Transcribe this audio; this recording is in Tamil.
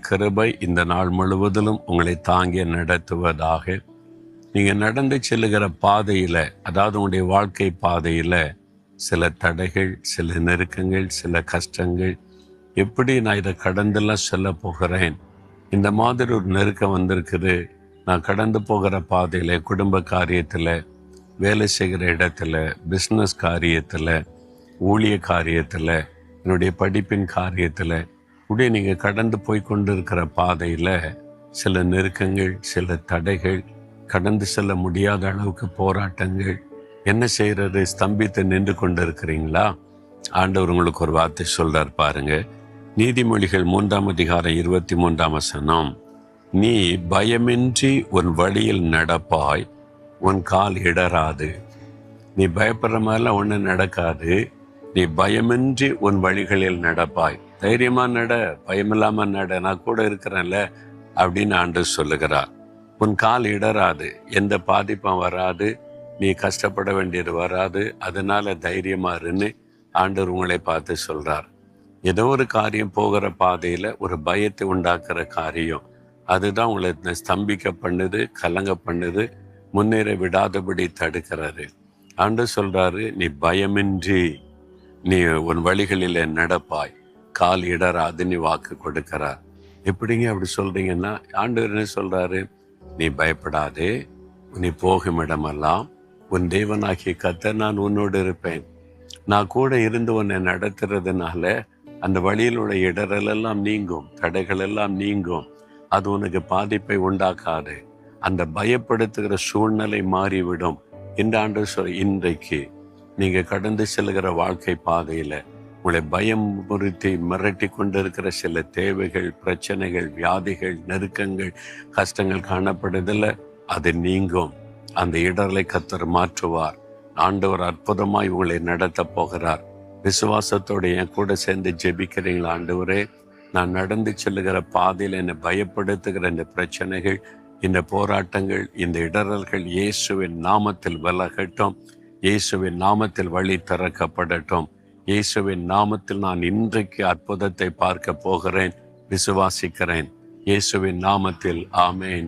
கிருபை இந்த நாள் முழுவதிலும் உங்களை தாங்கி நடத்துவதாக. நீங்கள் நடந்து செல்லுகிற பாதையில், அதாவது உங்களுடைய வாழ்க்கை பாதையில் சில தடைகள், சில நெருக்கங்கள், சில கஷ்டங்கள், எப்படி நான் இதை கடந்தெல்லாம் சொல்ல போகிறேன், இந்த மாதிரி ஒரு நெருக்கம் வந்திருக்குது, நான் கடந்து போகிற பாதையில், குடும்ப காரியத்தில், வேலை செய்கிற இடத்துல, பிஸ்னஸ் காரியத்தில், ஊழிய காரியத்தில், என்னுடைய படிப்பின் காரியத்தில், இப்படியே நீங்கள் கடந்து போய் கொண்டு இருக்கிற பாதையில் சில நெருக்கங்கள், சில தடைகள், கடந்து செல்ல முடியாத அளவுக்கு போராட்டங்கள், என்ன செய்கிறது, ஸ்தம்பித்து நின்று கொண்டு இருக்கிறீங்களா? ஆண்டவர் உங்களுக்கு ஒரு வார்த்தை சொல்றார் பாருங்க. நீதிமொழிகள் 3 அதிகாரம் 23 நீ பயமின்றி உன் வழியில் நடப்பாய், உன் கால் இடராது. நீ பயப்படுற மாதிரிலாம் ஒன்றும் நடக்காது. நீ பயமின்றி உன் வழிகளில் நடப்பாய். தைரியமா நட, பயமில்லாம நட, நான் கூட இருக்கிறேன்ல அப்படின்னு ஆண்டவர் சொல்லுகிறார். உன் கால் இடராது, எந்த பாதிப்பும் வராது, நீ கஷ்டப்பட வேண்டியது வராது. அதனால தைரியமா இருன்னு ஆண்டவர் உங்களை பார்த்து சொல்றார். ஏதோ ஒரு காரியம் போகிற பாதையில ஒரு பயத்தை உண்டாக்குற காரியம், அதுதான் உங்களை ஸ்தம்பிக்க பண்ணுது, கலங்க பண்ணுது, முன்னேற விடாதபடி தடுக்கிறாரு. ஆண்டவர் சொல்றாரு, நீ பயமின்றி நீ உன் வழிகளில் நடப்பாய், கால் இடராது, நீ வாக்கு கொடுக்கிறார். எப்படிங்க அப்படி சொல்றீங்கன்னா, ஆண்டவர் என்ன சொல்றாரு, நீ பயப்படாதே, நீ போகும் இடமெல்லாம் உன் தேவனாகிய கர்த்தர் நான் உன்னோடு இருப்பேன். நான் கூட இருந்து உன்னை நடத்துறதுனால அந்த வழியில் உள்ள இடரல் எல்லாம் நீங்கும், தடைகள் எல்லாம் நீங்கும். அது உனக்கு பாதிப்பை உண்டாக்காது. அந்த பயப்படுத்துகிற சூழ்நிலை மாறிவிடும் இந்த ஆண்டவர் சொல்ல. இன்றைக்கு நீங்க கடந்து செல்கிற வாழ்க்கை பாதையில உங்களை பயம் முறுத்தி மிரட்டி கொண்டிருக்கிற சில தேவைகள், பிரச்சனைகள், வியாதிகள், நெருக்கங்கள், கஷ்டங்கள் காணப்படுதில்ல, அது நீங்கும். அந்த இடர்களை கர்த்தர் மாற்றுவார். ஆண்டவர் அற்புதமாய் உங்களை நடத்த போகிறார். விசுவாசத்தோடு என் கூட சேர்ந்து ஜெபிக்கிறீங்களா? ஆண்டவரே, நான் நடந்து செல்லுகிற பாதையில் என்னை பயப்படுத்துகிற இந்த பிரச்சனைகள், இந்த போராட்டங்கள், இந்த இடரல்கள் இயேசுவின் நாமத்தில் விலகட்டும். இயேசுவின் நாமத்தில் வழி திறக்கப்படட்டும். இயேசுவின் நாமத்தில் நான் இன்றைக்கு அற்புதத்தை பார்க்க போகிறேன், விசுவாசிக்கிறேன். இயேசுவின் நாமத்தில் ஆமென்.